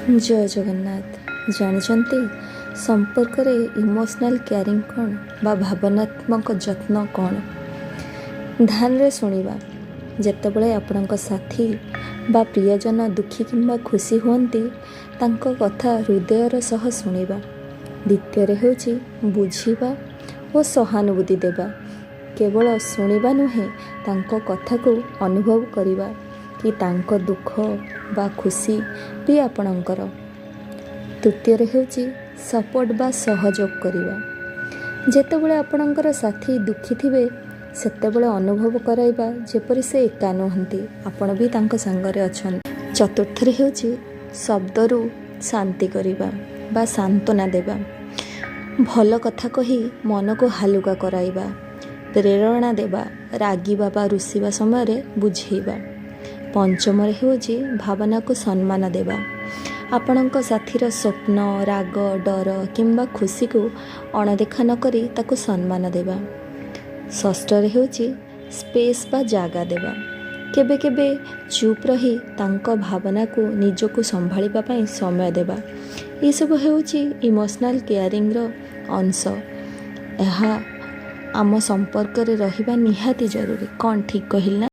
जय जगन्नाथ। जानते संपर्क रे इमोशनल केयरिंग कौन बा भावनात्मक जत्न कौन। ध्यान रे सुनिबा जेतेबेले आपणक साथी बा प्रियजन दुखी किंबा खुशी हुअन्ति तांको कथा हृदयर सह सुनिबा। द्वितीय हेउची बुझिबा और सहानुभूति देबा। केवल सुनिबा नुहे तांको कथा को अनुभव करिबा कि तांको दुख बा खुशी भी आपणकर। तृतीय हेउची सपोर्ट बा सहयोग करिबा। जेतेबेले आपणकर साथी दुखी थिबे सेतेबेले अनुभव कराइबा जेपरि से एका नुहंती, आपण भी तांको संगरे अछन। चतुर्थ हेउची शब्दरू शांति करिबा बा सांत्वना देबा। भल कथा कही मन को हालुका कराइबा, प्रेरणा देबा, रागिबा बा रुसिबा समय बुझेइबा। पंचम हेउची भावना को सम्मान देबा। आपणक साथीर स्वप्न, राग, डर किंबा खुशी को अणदेखा न करी ताको सम्मान देबा। षष्ठ हेउची स्पेस बा जागा देबा। केबे केबे चुप रही तांको भावना को निजको संभाळिबा पई समय देबा। ये सब हेउची इमोशनल केयरिंग रो अंश। यह आम संपर्क रे रहिबा निहाती जरूरी। कौन ठीक कहिल ना?